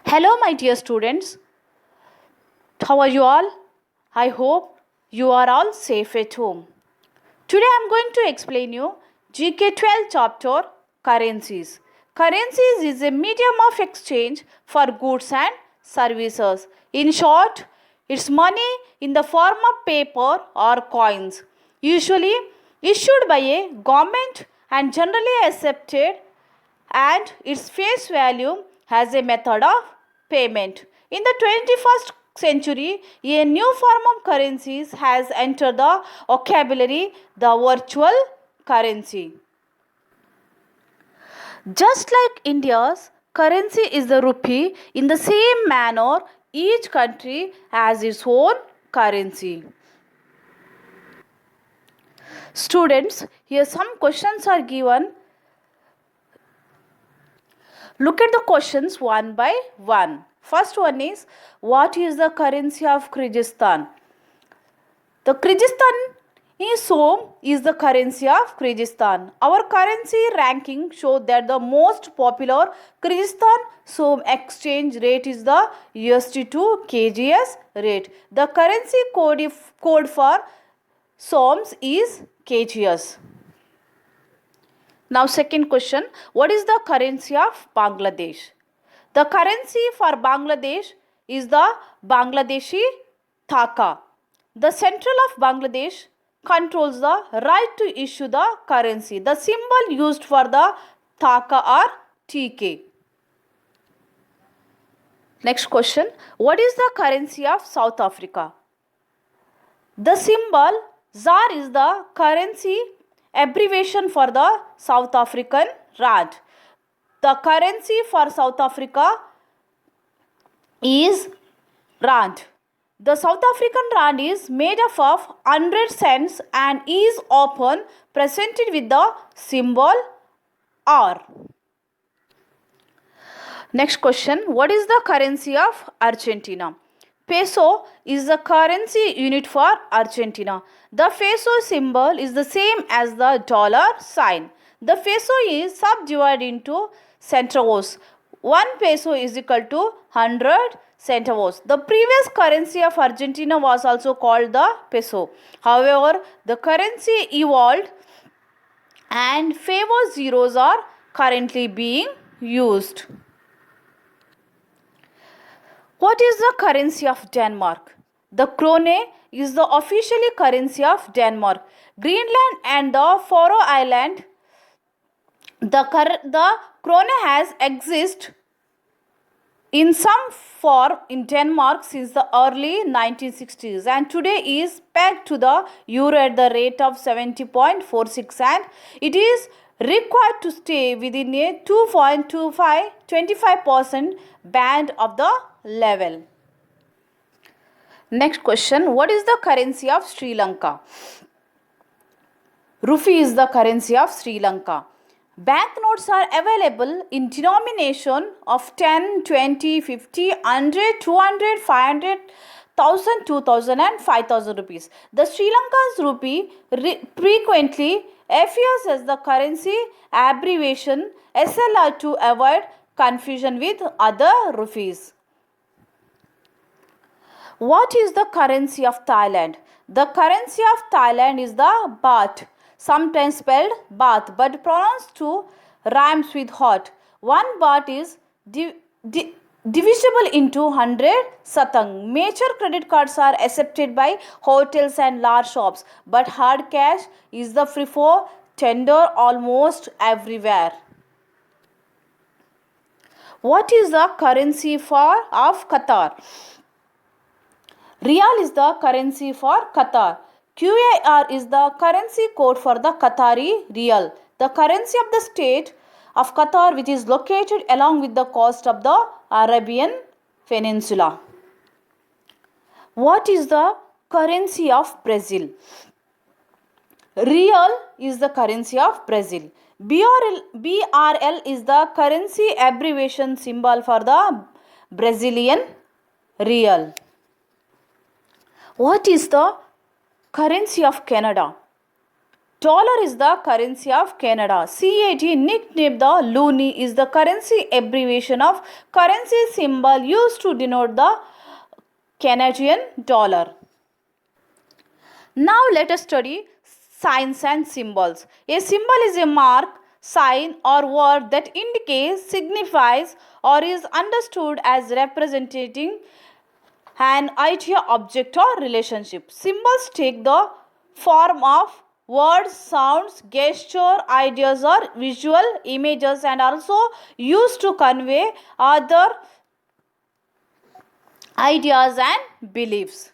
Hello, my dear students. How are you all? I hope you are all safe at home. Today I am going to explain you GK 12 chapter currencies. Currencies is a medium of exchange for goods and services. In short, it's money in the form of paper or coins, usually issued by a government and generally accepted, and its face value has a method of payment. In the 21st century, a new form of currencies has entered the vocabulary, the virtual currency. Just like India's currency is the rupee, in the same manner, each country has its own currency. Students, here some questions are given. Look at the questions one by one. First one is, what is the currency of Kyrgyzstan? The Kyrgyzstani som is the currency of Kyrgyzstan. Our currency ranking shows that the most popular Kyrgyzstan som exchange rate is the USD to KGS rate. The currency code for soms is KGS. Now second question, what is the currency of Bangladesh? The currency for Bangladesh is the Bangladeshi Taka. The Central of Bangladesh controls the right to issue the currency. The symbol used for the Taka are TK. Next question, what is the currency of South Africa? The symbol ZAR is the currency abbreviation for the South African rand. The currency for South Africa is rand. The South African rand is made up of 100 cents and is often presented with the symbol R. Next question, what is the currency of Argentina? Peso is the currency unit for Argentina. The peso symbol is the same as the dollar sign. The peso is subdivided into centavos. 1 peso is equal to 100 centavos. The previous currency of Argentina was also called the peso. However, the currency evolved and favor zeros are currently being used. What is the currency of Denmark? The krone is the officially currency of Denmark. Greenland and the Faroe Island, the krone has existed in some form in Denmark since the early 1960s and today is pegged to the euro at the rate of 70.46 and it is required to stay within a 25% band of the level. Next question, what is the currency of Sri Lanka? Rupee is the currency of Sri Lanka. Banknotes are available in denomination of 10, 20, 50, 100, 200, 500, 1000, 2000 and 5000 rupees. The Sri Lanka's rupee frequently appears as the currency abbreviation SLR to avoid confusion with other rupees. What is the currency of Thailand? The currency of Thailand is the baht, sometimes spelled bath but pronounced to rhymes with hot. 1 baht is divisible into 100 satang. Major credit cards are accepted by hotels and large shops, but hard cash is the preferred tender almost everywhere. What is the currency of Qatar? Riyal is the currency for Qatar. QAR is the currency code for the Qatari Riyal, the currency of the state of Qatar, which is located along with the coast of the Arabian Peninsula. What is the currency of Brazil? Real is the currency of Brazil. BRL is the currency abbreviation symbol for the Brazilian real. What is the currency of Canada? Dollar is the currency of Canada. CAD, nicknamed the loonie, is the currency abbreviation of currency symbol used to denote the Canadian dollar. Now let us study signs and symbols. A symbol is a mark, sign or word that indicates, signifies or is understood as representing an idea, object or relationship. Symbols take the form of words, sounds, gesture, ideas or visual images and also used to convey other ideas and beliefs.